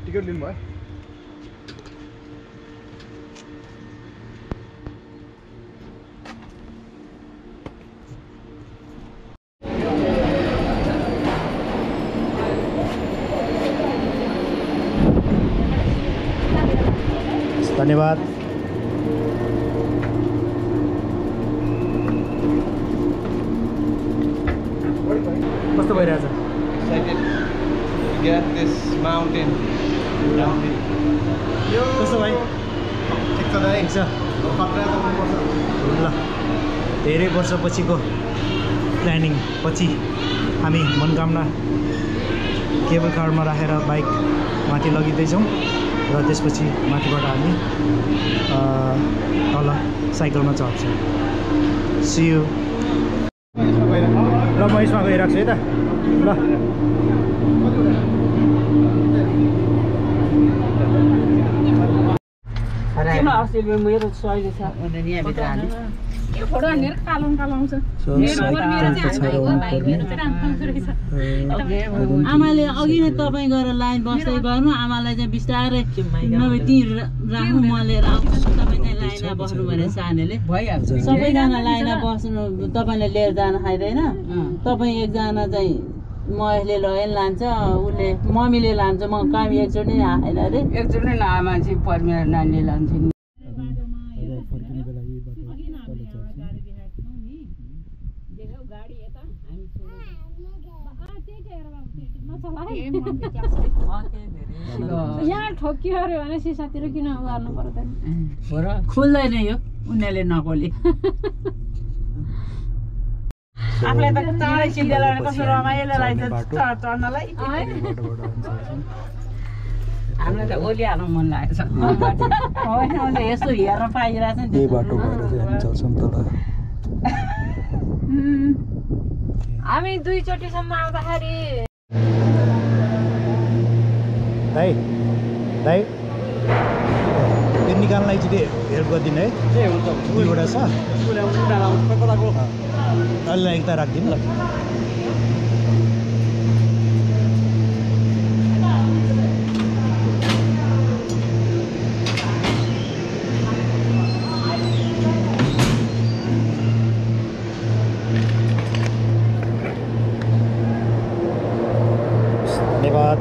Ticket लिनु भयो धन्यवाद कस्तो भइरहेछ get this mountain down here कस्तो भाइ ठिक छ दाइ ठिक छ ल धेरै वर्षपछिको प्लानिङ पछि हामी मनोकामना केबल कारमा राखेर बाइक माथि लगिँदैछौँ र त्यसपछि माथिबाट हामी तल साइकलमा चढ्छौँ सी यू ल म यसमा गइरहेको छु है त ल आमाले अघि नै तपाईँ गएर लाइन बस्दै गर्नु आमालाई चाहिँ बिस्तारै नभए ती राख्नु म लिएर आउँछु तपाईँ चाहिँ लाइनमा बस्नु भनेर सानोले भइहाल्छ सबैजना लाइनमा बस्नु तपाईँले लिएर जान खाइँदैन तपाईँ एकजना चाहिँ महेशले लगेर लान्छ उसले मम्मीले लान्छ म कामी एकचोटि नै आएन अरे एकचोटि नै आमा चाहिँ पर्मिला नानीले लान्छ नि यहाँ ठोकियो अरे भने सिसातिर किन उहाल्नु पर्दैन खुल्दैन यो उनीहरूले नखोली आफूलाई त चाँडै सिल्देला भने कस्तो रमाइलो लाग्छ चढ्नलाई हामीलाई त ओलिहाल्नु मन लागेको छ यसो हेर्न पाइरहेछ नि हामी दुईचोटिसम्म आउँदाखेरि दाइ दाइ त्यो निकाल्नलाई चाहिँ हेल्प गरिदिनु है के हुन्छ दुईवटा छ कताको अलि एक त राखिदिनु ल धन्यवाद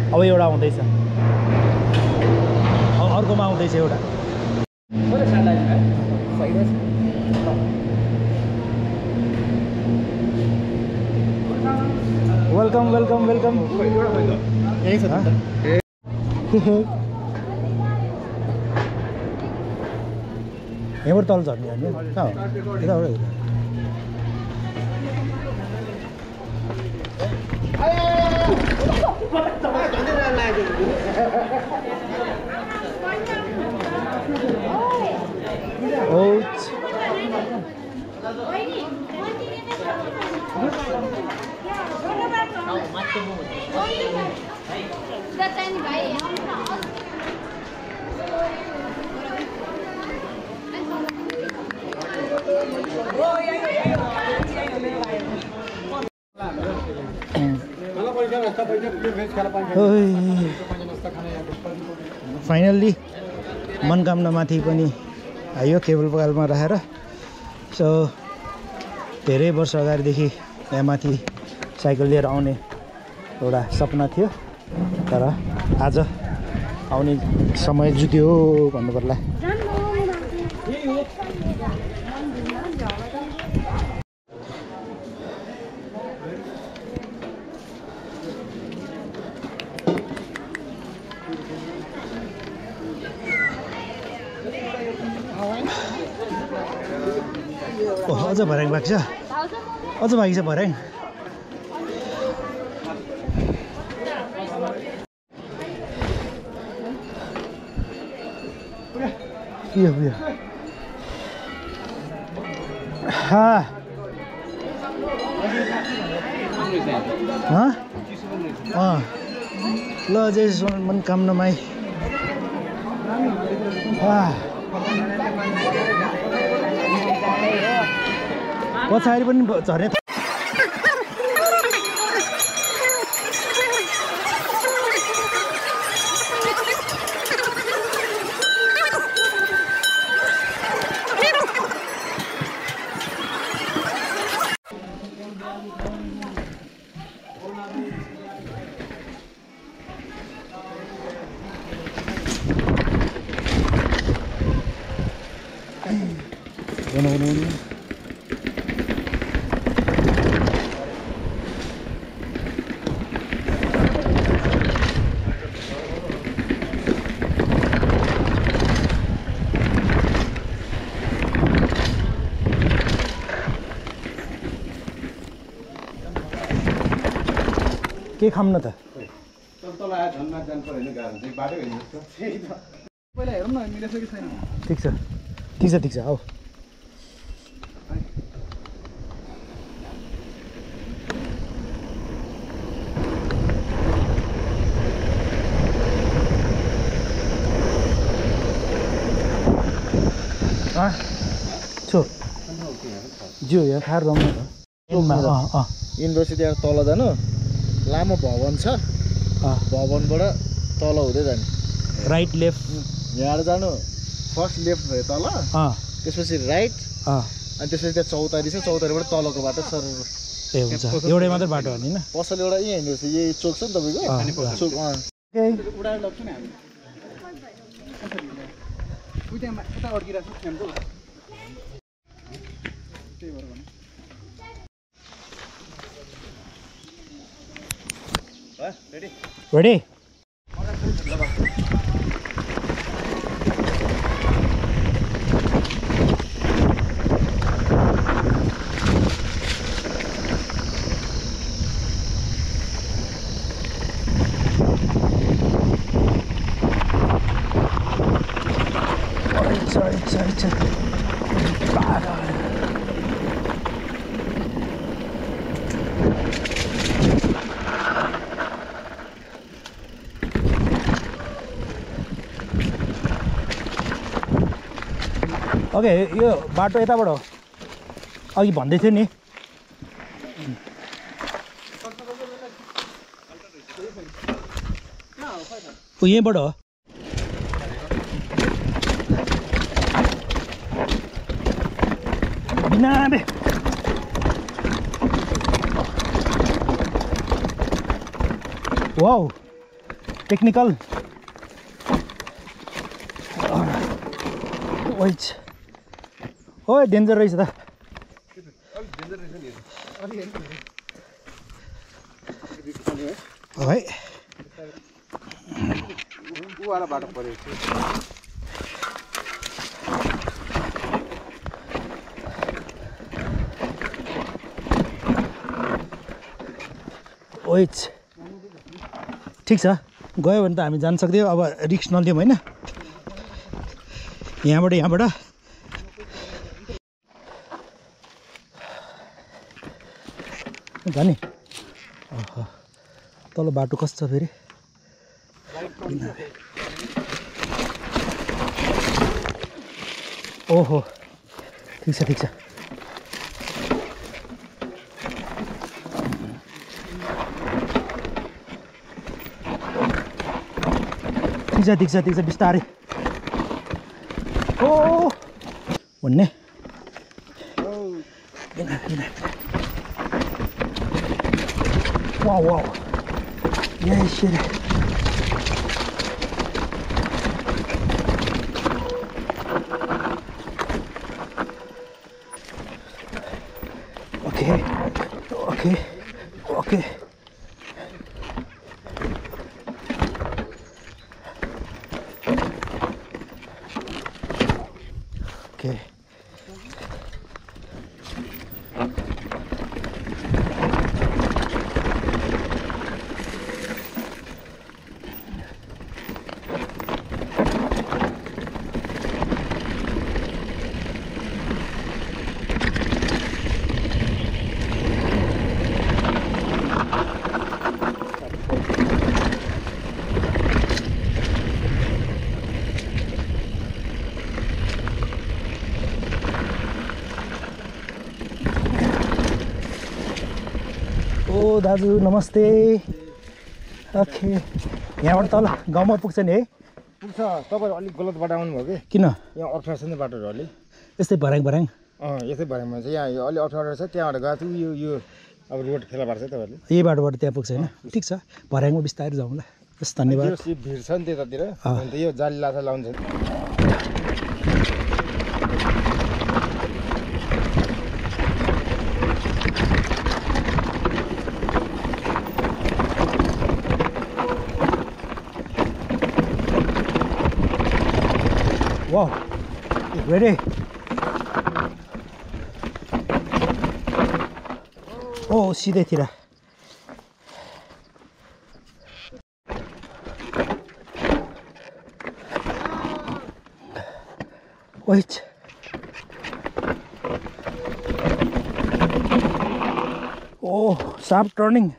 अब एउटा आउँदैछ अर्कोमा आउँदैछ एउटा वेलकम वेलकम वेलकम यही छ यहाँबाट तल झर्ने होइन कहाँ हो यताबाट फाइनल्ली मनोकामना माथि पनि आयो केबल पालमा राखेर सो धेरै वर्ष अगाडिदेखि यहाँ माथि साइकल लिएर आउने एउटा सपना थियो तर आज आउने समय जुट्यो भन्नु पर्ला अझ भर्याङ भएको छ अझ भएको छ भर्याङ ल जय मनोकामनामै पछाडि पनि झर्ने के खाम न त पहिला हेरौँ न मिलेछ कि छैन ठिक छ ठिक छ ठिक छ आऊ छो ज्यू यहाँ खाएर रम न युनिभर्सिटी तल जानु लामो भवन छ भवनबाट तल हुँदै जाने राइट लेफ्ट यहाँबाट जानु फर्स्ट लेफ्ट भयो तल त्यसपछि राइट अनि त्यसपछि त्यहाँ चौतारी छ चौतारीबाट तलको बाटो सर ए हुन्छ एउटै मात्रै बाटो हो नि हैन पसल एउटा यही हिँड्दैछ यही चोक छ नि तपाईँको चोक उडाएर लग्छ नि हामी उता अड्किरहेको छ त्यही भएर भने Ready? Sorry. ओके यो बाटो यताबाट हो अघि भन्दै थियो नि यहीँबाट हो बिनाबे वाउ टेक्निकल ओइच ओए डेन्जर रहेछ त है उवाला बाटो परेको थियो ओइच ठिक छ गयो भने त हामी जान सक्दियो अब रिक्स नलियौँ होइन यहाँबाट जाने तल बाटो कस्तो छ फेरि ओहो ठिक छ ठिक छ बिस्तारै ओ भन्ने वाउ यहाँ shit okay दाजु नमस्ते ओके यहाँबाट तल गाउँमा पुग्छ नि है पुग्छ तपाईहरु अलि गलत बाटो आउनुभयो के किन यहाँ अप्ठ्यारो छ नि बाटोहरु अलि यस्तै भर्याङ यसै भएमा चाहिँ यहाँ यो अलि अप्ठ्यारो छ त्यहाँबाट गएको थियो यो अब रोड फेला पार्छ तपाईहरुले यही बाटोबाट त्यहाँ पुग्छ हैन ठिक छ भर्याङमा बिस्तारै जाउँला हस् धन्यवाद यो भिड छ नि त्यतातिर अन्त यो जाली लाछा लाउँछ Wow, ready? Oh, सिधैतिर Wait. Oh, sharp turning.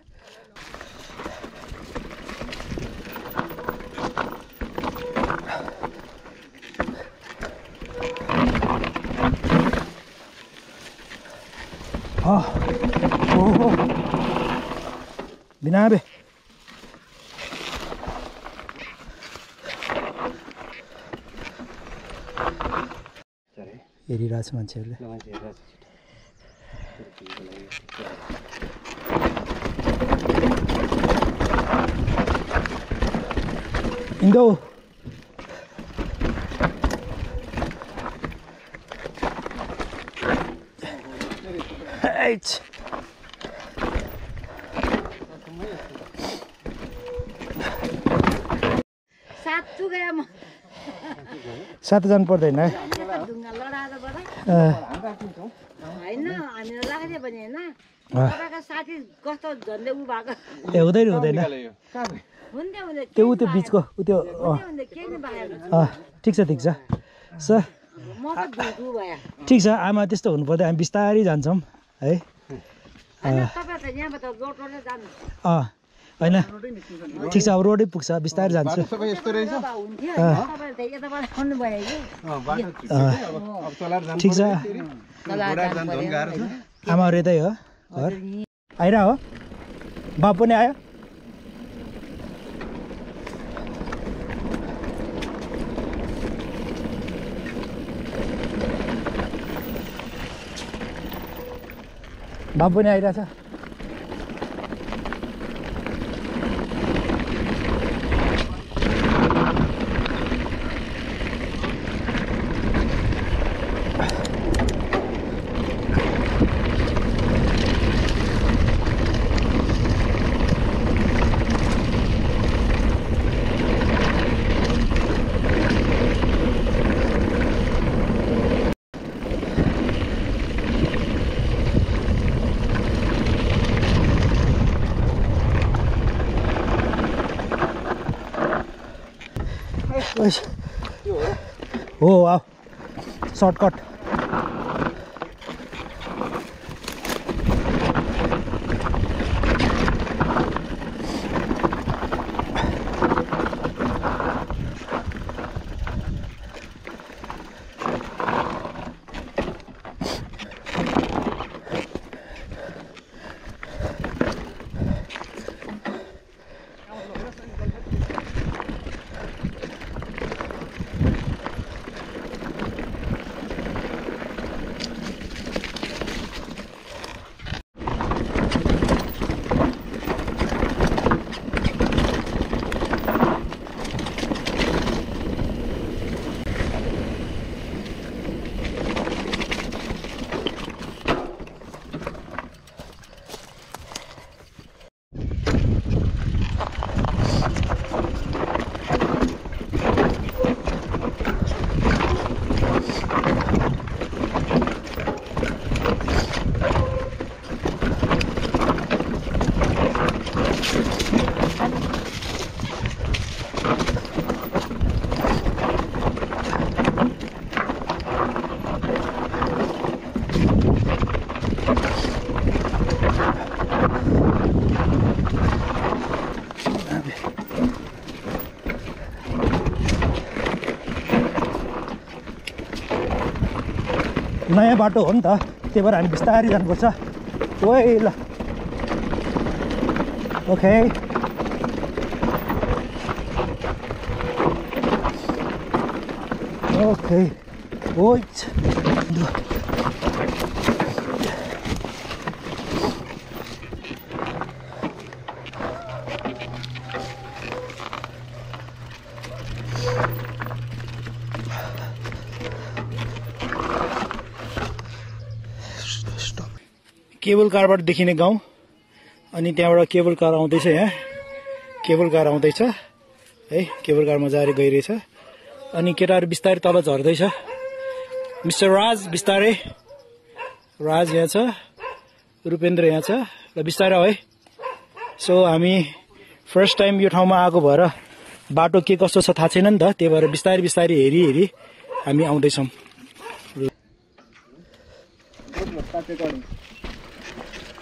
Binabe. हेरिरहेछ मान्छेहरूले इन्दो सात जानु पर्दैन है हुँदैन त्यो बिचको त्यो ठिक छ सर ठिक छ आमा त्यस्तो हुनु पर्दैन हामी बिस्तारै जान्छौँ है होइन ठिक छ अब रोडै पुग्छ बिस्तारै जान्छु ठिक छ आमाहरू यतै हो घर आइरह हो बाबु पनि आयो बाबु पनि आइरहेछ हो आओ सर्टकट नयाँ बाटो हो नि त त्यही भएर हामी बिस्तारै जानुपर्छ ओइ ल Okay. Okay. Wait. केबल कारबाट देखिने गाउँ अनि त्यहाँबाट केबल कार आउँदैछ यहाँ केबल कार आउँदैछ है केबल कार मजाले गइरहेछ अनि केटाहरु बिस्तारै तल झर्दैछ मिस्टर राज बिस्तारै राज यहाँ छ रुपेन्द्र यहाँ छ ल बिस्तारै है सो हामी फर्स्ट टाइम यो ठाउँमा आएको भएर बाटो के कस्तो छ थाहा छैन नि त त्यही भएर बिस्तारै बिस्तारै हेरी हामी आउँदै छौं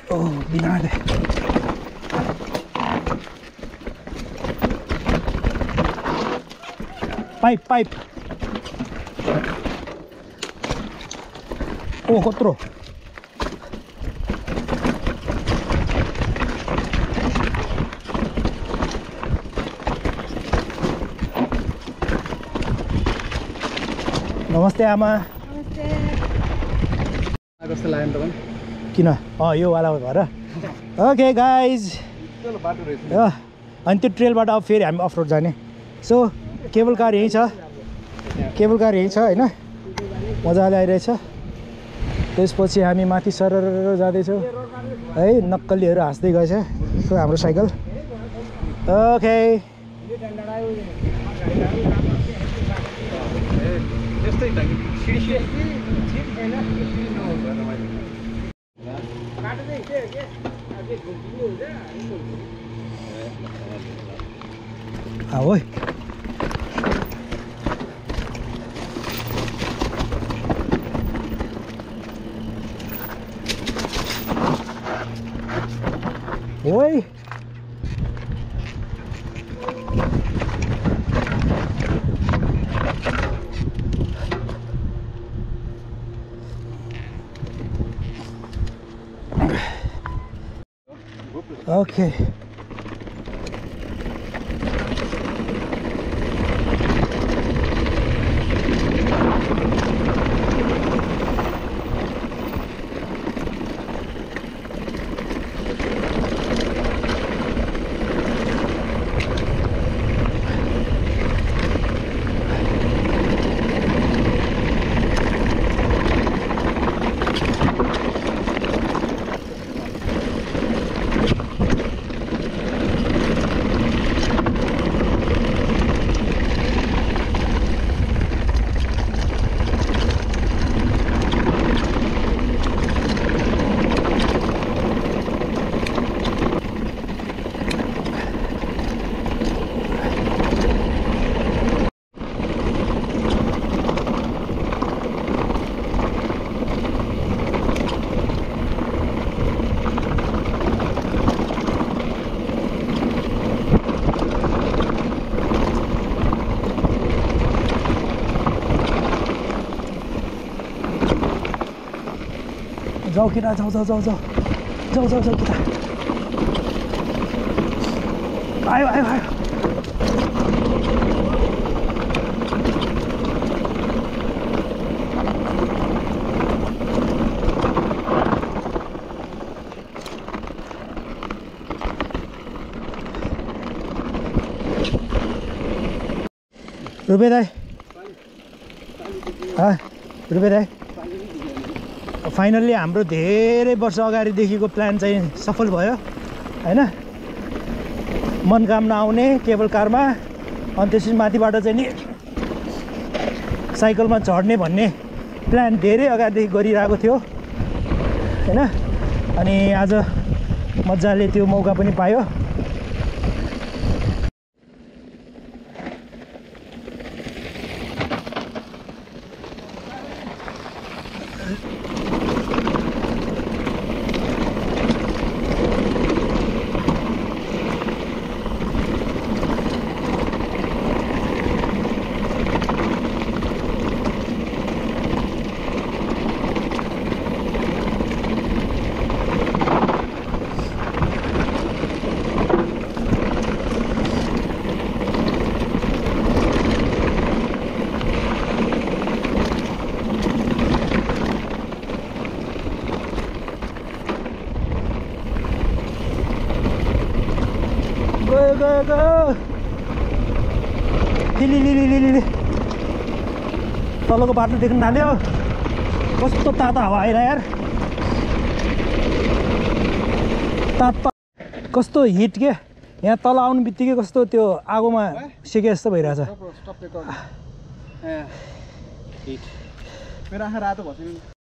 Oh, vinagre. Pipe. Oh, otro. Namaste, Ama. कस्तो लाग्यो तपाईँ किन यो वाला भएर ओके गाइज अनि त्यो ट्रेलबाट अब फेरि हामी अफरोड जाने सो केबल कार यहीँ छ होइन मजाले आइरहेछ त्यसपछि हामी माथि सरर जाँदैछौँ है नक्कलीहरू हाँस्दै गएछ सो हाम्रो cycle okay Ôi ôi okay जाऊ किरा जाऊ किरा आयो रुपे दाइ फाइनल्ली हाम्रो धेरै वर्ष अगाडिदेखिको प्लान चाहिँ सफल भयो हैन मनकामना आउने केबल कारमा अनि त्यसपछि माथिबाट चाहिँ नि साइकलमा चढ्ने भन्ने प्लान धेरै अगाडिदेखि गरिरहेको थियो हैन अनि आज मजाले त्यो मौका पनि पायो तलको बाटो देख्न थाल्यो कस्तो तातो हावा आइरह यार तातो कस्तो हिट के यहाँ तल आउनु बित्तिकै कस्तो त्यो आगोमा सेके जस्तो भइरहेछ मेरो आँखा रातो भएको छैन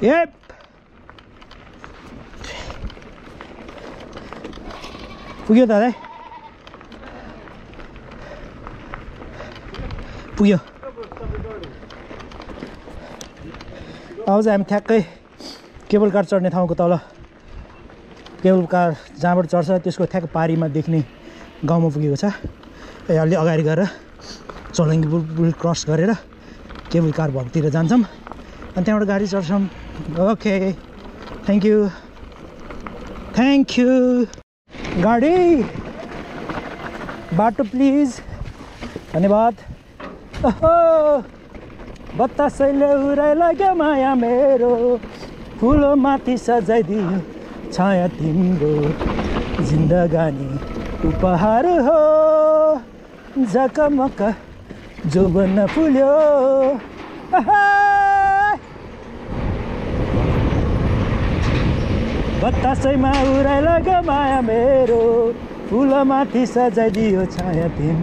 Yep. पुग्यो दादा पुग्यो अब चाहिँ हामी ठ्याक्कै केबल कार चढ्ने ठाउँको तल केबल कार जहाँबाट चढ्छ त्यसको ठ्याक्क पारीमा देख्ने गाउँमा पुगेको छ अलि अगाडि गएर चौरङ्गी पुल क्रस गरेर केबल कार भक्तिर जान्छौँ अनि त्यहाँबाट गाडी चढ्छौँ ओके थ्याङ्क यू गाडी बाटो प्लिज धन्यवाद ओहो बतासैले उडाइ लाग्यो माया मेरो फुलो माथि सजाइदियो छाया तिम्रो जिन्दगानी उपहार हो झकमक जोबन फुल्यो बतासैमा उडाइ लाग्यो माया मेरो फुल माथि सजाइदियो छाया तिम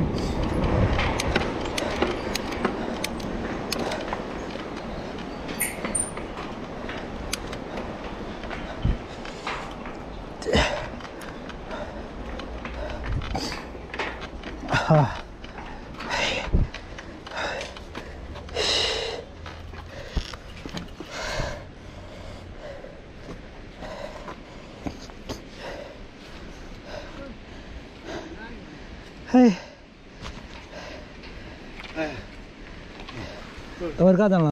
तपाईँहरू कहाँ जानु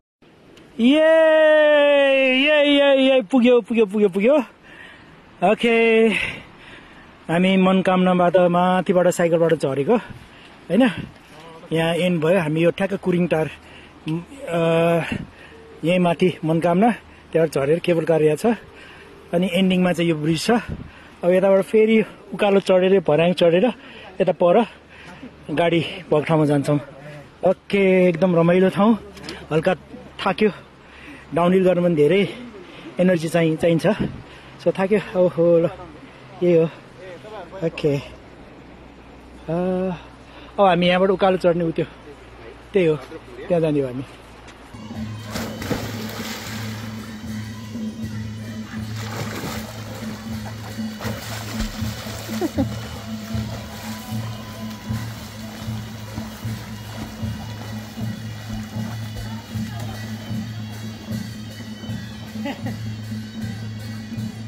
ए पुग्यो ओके हामी मनकामनाबाट माथिबाट साइकलबाट झरेको होइन यहाँ एन्ड भयो हामी यो ठ्याक्क कुरिङ टार यहीँ माथि मनकामना त्यहाँबाट झरेर केबल कार यहाँ छ अनि एन्डिङमा चाहिँ यो ब्रिज छ अब यताबाट फेरि उकालो चढेर भर्याङ चढेर यता पर गाडी भएको ठाउँमा जान्छौँ ओके एकदम रमाइलो ठाउँ हल्का थाक्यो डाउनहिल गर्नु पनि धेरै एनर्जी चाहिन्छ सो थाक्यो ओहो ल यही हो ओके अब हामी यहाँबाट उकालो चढ्ने उत्यो त्यही हो त्यहाँ जाने हो हामी